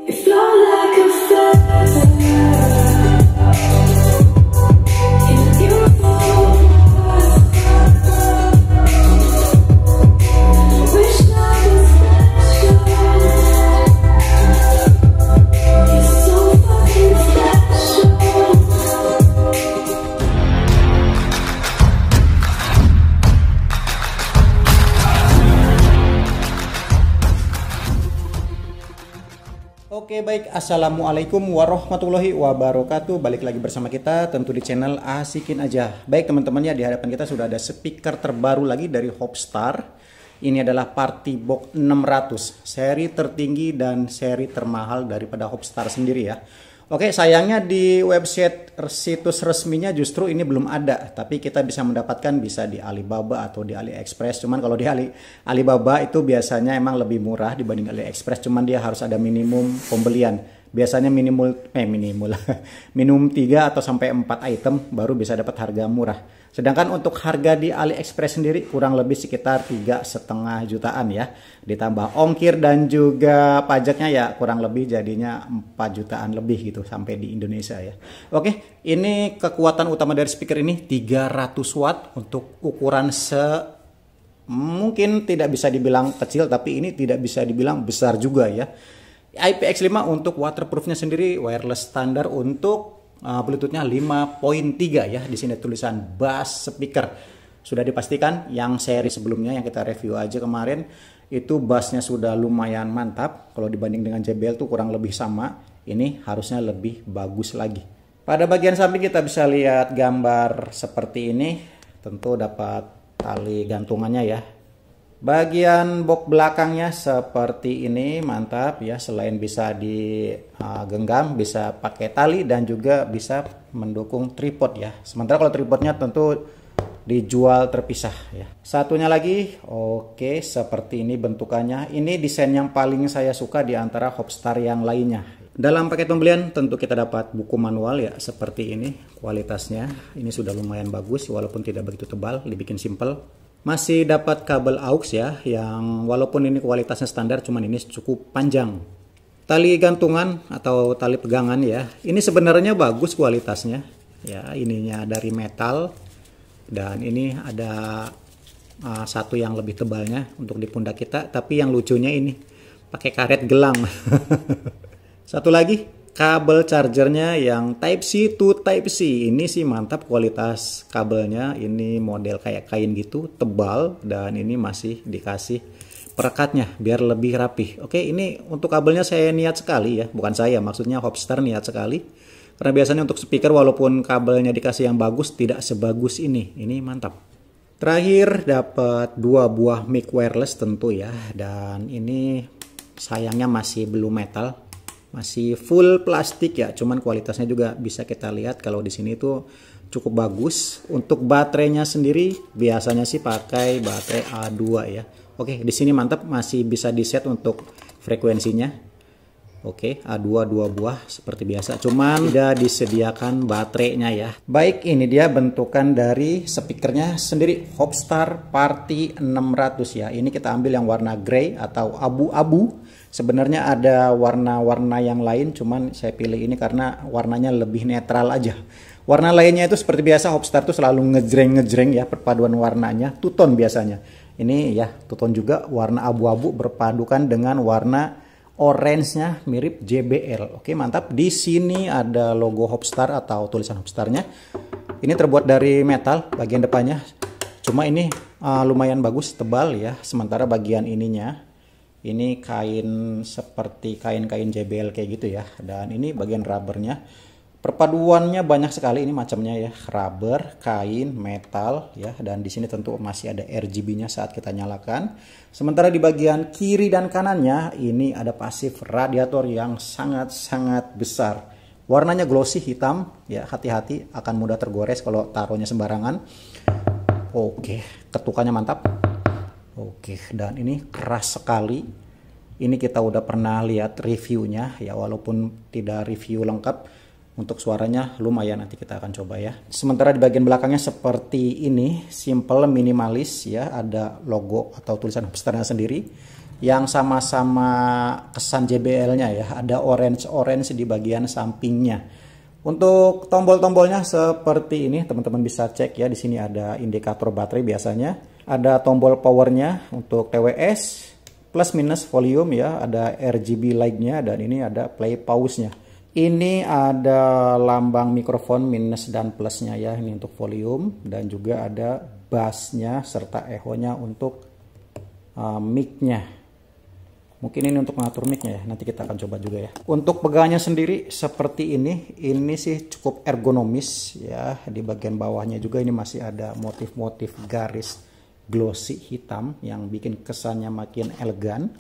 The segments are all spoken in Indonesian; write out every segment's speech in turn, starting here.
You float like a feather in a beautiful world. Wish I was special. You're so fucking special. Oke baik, assalamualaikum warahmatullahi wabarakatuh. Balik lagi bersama kita tentu di channel Asikin Aja. Baik teman-teman, ya di hadapan kita sudah ada speaker terbaru lagi dari Hopstar. Ini adalah Party Box 600, seri tertinggi dan seri termahal daripada Hopstar sendiri ya. Oke, sayangnya di website situs resminya justru ini belum ada, tapi kita bisa mendapatkan bisa di Alibaba atau di AliExpress. Cuman kalau di Alibaba itu biasanya emang lebih murah dibanding AliExpress, cuman dia harus ada minimum pembelian. Biasanya minimum 3 atau sampai 4 item baru bisa dapat harga murah. Sedangkan untuk harga di AliExpress sendiri kurang lebih sekitar 3,5 jutaan ya. Ditambah ongkir dan juga pajaknya ya kurang lebih jadinya 4 jutaan lebih gitu sampai di Indonesia ya. Oke, ini kekuatan utama dari speaker ini 300 watt untuk ukuran mungkin tidak bisa dibilang kecil, tapi ini tidak bisa dibilang besar juga ya. IPX5 untuk waterproofnya sendiri wireless standar untuk Bluetoothnya 5.3 ya. Di sini tulisan bass speaker. Sudah dipastikan yang seri sebelumnya yang kita review aja kemarin itu bassnya sudah lumayan mantap. Kalau dibanding dengan JBL tuh kurang lebih sama. Ini harusnya lebih bagus lagi. Pada bagian samping kita bisa lihat gambar seperti ini. Tentu dapat tali gantungannya ya. Bagian box belakangnya seperti ini, mantap ya. Selain bisa digenggam, bisa pakai tali dan juga bisa mendukung tripod ya. Sementara kalau tripodnya tentu dijual terpisah ya. Satunya lagi, oke, seperti ini bentukannya. Ini desain yang paling saya suka di antara Hopstar yang lainnya. Dalam paket pembelian tentu kita dapat buku manual ya, seperti ini kualitasnya. Ini sudah lumayan bagus walaupun tidak begitu tebal, dibikin simple. Masih dapat kabel aux ya, yang walaupun ini kualitasnya standar, cuman ini cukup panjang. Tali gantungan atau tali pegangan ya, ini sebenarnya bagus kualitasnya. Ya, ininya dari metal dan ini ada satu yang lebih tebalnya untuk di pundak kita. Tapi yang lucunya ini pakai karet gelang. Satu lagi. Kabel chargernya yang Type C to Type C. Ini sih mantap kualitas kabelnya. Ini model kayak kain gitu, tebal. Dan ini masih dikasih perekatnya biar lebih rapi. Oke, ini untuk kabelnya saya niat sekali ya. Bukan saya, maksudnya Hopstar niat sekali. Karena biasanya untuk speaker walaupun kabelnya dikasih yang bagus, tidak sebagus ini. Ini mantap. Terakhir dapat 2 buah mic wireless tentu ya. Dan ini sayangnya masih belum metal. Masih full plastik ya, cuman kualitasnya juga bisa kita lihat kalau di sini tuh cukup bagus. Untuk baterainya sendiri biasanya sih pakai baterai A2 ya. Oke, di sini mantap, masih bisa di set untuk frekuensinya. Oke, A2 2 buah seperti biasa, cuman tidak disediakan baterainya ya. Baik, ini dia bentukan dari speakernya sendiri, Hopstar Party 600 ya. Ini kita ambil yang warna grey atau abu-abu. Sebenarnya ada warna-warna yang lain, cuman saya pilih ini karena warnanya lebih netral aja. Warna lainnya itu seperti biasa Hopstar tuh selalu ngejreng-ngejreng ya, perpaduan warnanya, two-tone biasanya. Ini ya two-tone juga, warna abu-abu berpadukan dengan warna orange-nya mirip JBL. Oke, mantap. Di sini ada logo Hopstar atau tulisan Hopstarnya. Ini terbuat dari metal bagian depannya. Cuma ini lumayan bagus, tebal ya. Sementara bagian ininya ini kain seperti kain-kain JBL kayak gitu ya. Dan ini bagian rubbernya. Perpaduannya banyak sekali ini macamnya ya. Rubber, kain, metal ya. Dan di sini tentu masih ada RGB-nya saat kita nyalakan. Sementara di bagian kiri dan kanannya ini ada pasif radiator yang sangat-sangat besar. Warnanya glossy hitam ya. Hati-hati akan mudah tergores kalau taruhnya sembarangan. Oke, ketukannya mantap. Oke, dan ini keras sekali. Ini kita udah pernah lihat reviewnya ya, walaupun tidak review lengkap. Untuk suaranya lumayan, nanti kita akan coba ya. Sementara di bagian belakangnya seperti ini, simple, minimalis ya. Ada logo atau tulisan Hopstarnya sendiri. yang sama-sama kesan JBL-nya ya. Ada orange di bagian sampingnya. Untuk tombol-tombolnya seperti ini, teman-teman bisa cek ya. Di sini ada indikator baterai biasanya. Ada tombol powernya untuk TWS, plus minus volume ya. Ada RGB light-nya dan ini ada play pause-nya. Ini ada lambang mikrofon minus dan plusnya ya. Ini untuk volume dan juga ada bass-nya serta echo-nya untuk mic-nya. Mungkin ini untuk mengatur mic-nya ya, nanti kita akan coba juga ya. Untuk pegangannya sendiri seperti ini sih cukup ergonomis ya. Di bagian bawahnya juga ini masih ada motif-motif garis glossy hitam yang bikin kesannya makin elegan.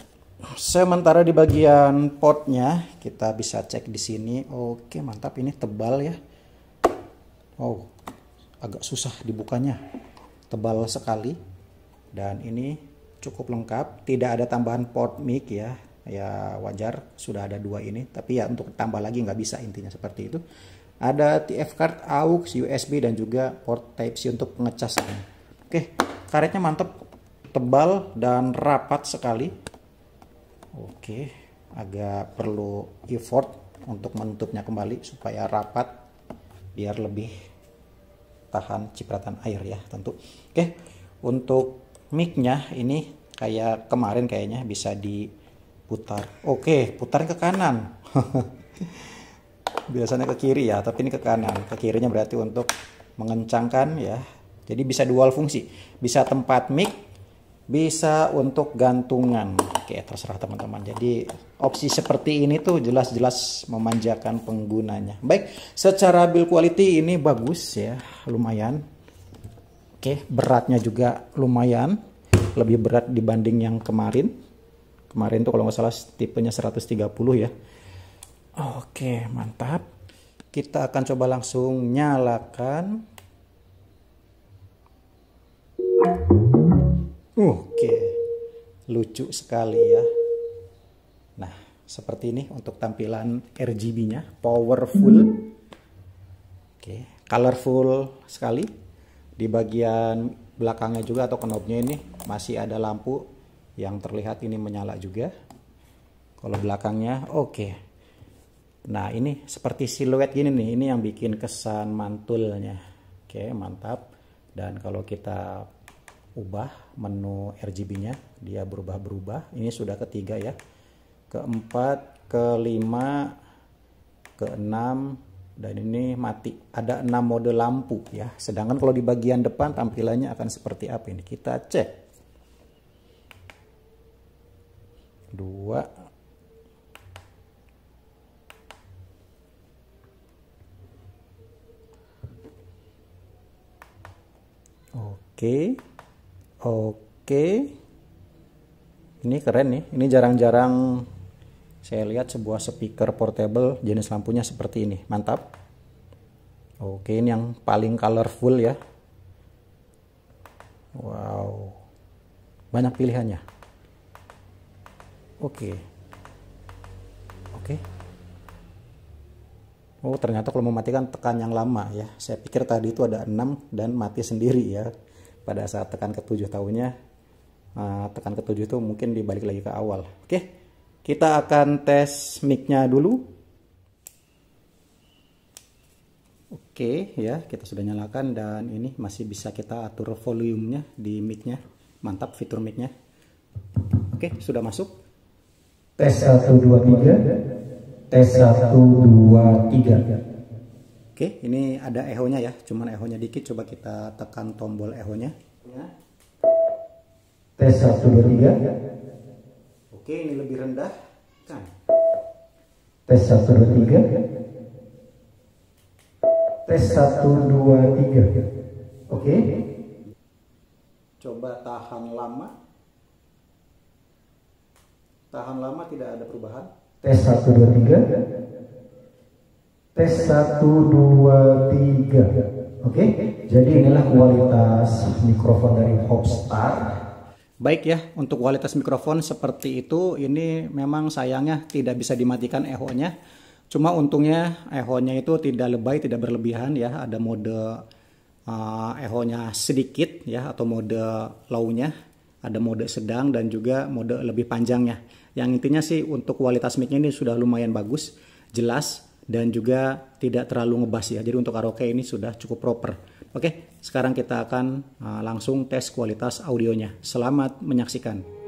Sementara di bagian portnya kita bisa cek di sini. Oke, mantap, ini tebal ya. Oh, agak susah dibukanya. Tebal sekali. Dan ini cukup lengkap, tidak ada tambahan port mic ya. Ya wajar, sudah ada 2 ini. Tapi ya untuk tambah lagi nggak bisa, intinya seperti itu. Ada TF card, aux, USB dan juga port Type-C untuk pengecas. Oke, karetnya mantap, tebal dan rapat sekali. Oke, agak perlu effort untuk menutupnya kembali supaya rapat, biar lebih tahan cipratan air ya tentu. Oke, untuk mic-nya ini kayak kemarin kayaknya bisa diputar. Oke, putar ke kanan. Biasanya ke kiri ya, tapi ini ke kanan. Ke kirinya berarti untuk mengencangkan ya. Jadi bisa dual fungsi. Bisa tempat mic, bisa untuk gantungan. Oke, terserah teman-teman. Jadi opsi seperti ini tuh jelas-jelas memanjakan penggunanya. Baik, secara build quality ini bagus ya, lumayan. Oke, beratnya juga lumayan, lebih berat dibanding yang kemarin. Kemarin tuh kalau nggak salah tipenya 130 ya. Oke, mantap. Kita akan coba langsung nyalakan. Oke, lucu sekali ya. Nah, seperti ini untuk tampilan RGB-nya, powerful. Oke, colorful sekali. Di bagian belakangnya juga atau knobnya ini masih ada lampu yang terlihat ini menyala juga. Kalau belakangnya oke. Nah, ini seperti siluet gini nih, ini yang bikin kesan mantulnya. Oke, mantap. Dan kalau kita ubah menu RGB-nya, dia berubah-berubah. Ini sudah ketiga ya. Keempat, kelima, keenam, dan ini mati. Ada 6 mode lampu ya. Sedangkan kalau di bagian depan tampilannya akan seperti apa ini? Kita cek. 2. Oke. Oke. Ini keren nih. Ini jarang-jarang saya lihat sebuah speaker portable jenis lampunya seperti ini. Mantap. Oke, ini yang paling colorful ya. Wow. Banyak pilihannya. Oke. Oke. Oh, ternyata kalau mematikan tekan yang lama ya. Saya pikir tadi itu ada 6 dan mati sendiri ya. Pada saat tekan ke-7 tahunnya, tekan ke-7 itu mungkin dibalik lagi ke awal. Oke. Kita akan tes mic-nya dulu. Oke ya, kita sudah nyalakan dan ini masih bisa kita atur volumenya di mic-nya. Mantap fitur mic-nya. Oke, sudah masuk. Tes 1 2 3. Tes 1 2 3. Oke, ini ada echo-nya ya. Cuman echo-nya dikit, coba kita tekan tombol echo-nya. Tes 1 2 3. Oke, ini lebih rendah kan. Tes 1 2 3. Tes 1 2 3. Oke. Coba tahan lama. Tahan lama, tidak ada perubahan. Tes 1 2 3. Tes 1 2 3. Oke. Jadi inilah kualitas mikrofon dari Hopstar. Baik ya, untuk kualitas mikrofon seperti itu, ini memang sayangnya tidak bisa dimatikan echo-nya. Cuma untungnya echo-nya itu tidak lebay, tidak berlebihan ya. Ada mode echo-nya sedikit ya, atau mode low-nya. ada mode sedang dan juga mode lebih panjangnya. Yang intinya sih untuk kualitas mic-nya ini sudah lumayan bagus, jelas, dan juga tidak terlalu ngebas ya. Jadi untuk karaoke ini sudah cukup proper. Oke, sekarang kita akan langsung tes kualitas audionya. Selamat menyaksikan.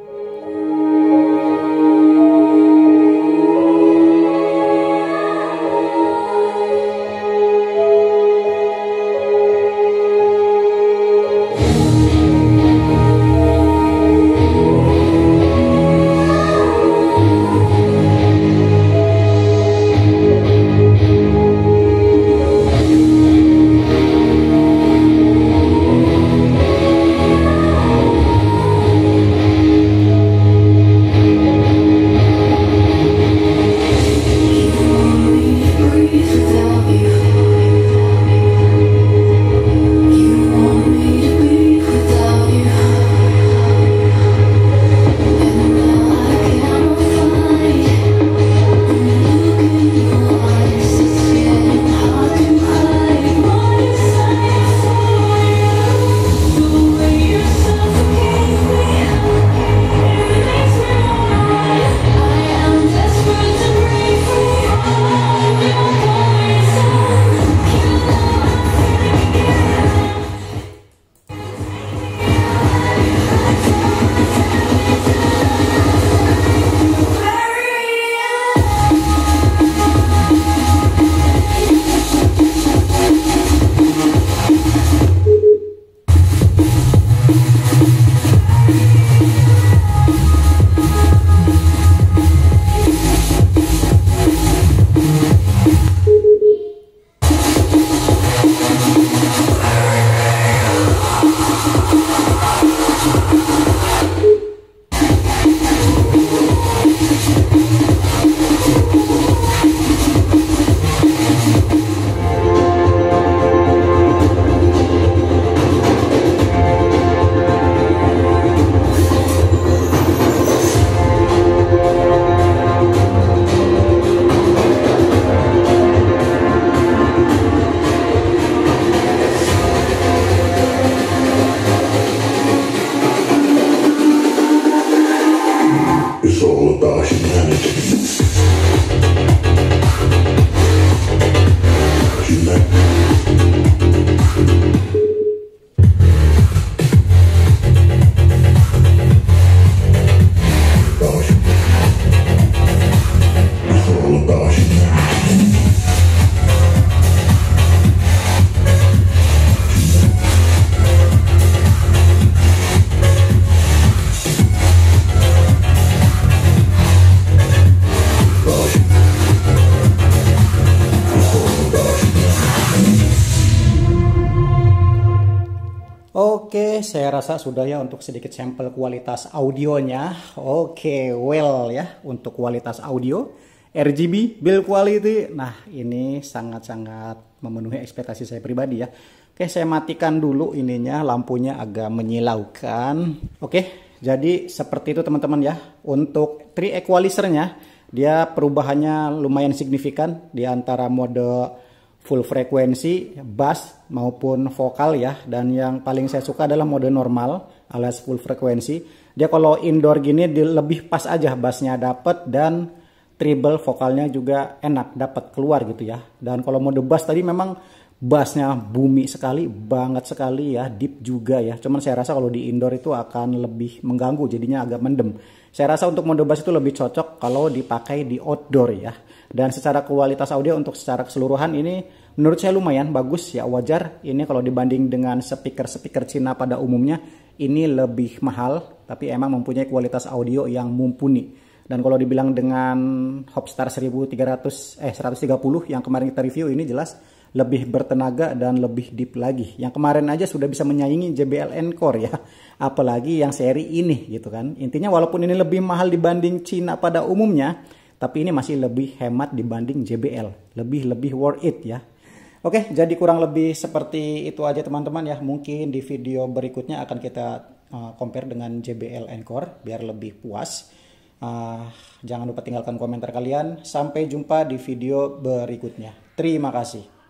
It's all about humanity. It's all about humanity. Oke, saya rasa sudah ya untuk sedikit sampel kualitas audionya. Oke, well ya untuk kualitas audio RGB build quality. Nah, ini sangat-sangat memenuhi ekspektasi saya pribadi ya. Oke, saya matikan dulu ininya, lampunya agak menyilaukan. Oke, jadi seperti itu teman-teman ya. Untuk 3 equalizernya, dia perubahannya lumayan signifikan di antara mode full frekuensi, bass maupun vokal ya. Dan yang paling saya suka adalah mode normal alias full frekuensi. Dia kalau indoor gini lebih pas aja, bassnya dapet dan treble vokalnya juga enak dapat keluar gitu ya. Dan kalau mode bass tadi memang bassnya bumi sekali, banget sekali ya, deep juga ya. Cuman saya rasa kalau di indoor itu akan lebih mengganggu, jadinya agak mendem. Saya rasa untuk mode bass itu lebih cocok kalau dipakai di outdoor ya. Dan secara kualitas audio untuk secara keseluruhan ini menurut saya lumayan bagus ya, wajar. Ini kalau dibanding dengan speaker-speaker Cina pada umumnya ini lebih mahal, tapi emang mempunyai kualitas audio yang mumpuni. Dan kalau dibilang dengan Hopstar 130 yang kemarin kita review, ini jelas lebih bertenaga dan lebih deep lagi. Yang kemarin aja sudah bisa menyaingi JBL Encore ya, apalagi yang seri ini gitu kan. Intinya walaupun ini lebih mahal dibanding Cina pada umumnya, tapi ini masih lebih hemat dibanding JBL, lebih worth it ya. Oke, jadi kurang lebih seperti itu aja teman-teman ya. Mungkin di video berikutnya akan kita compare dengan JBL Encore biar lebih puas. Jangan lupa tinggalkan komentar kalian. Sampai jumpa di video berikutnya. Terima kasih.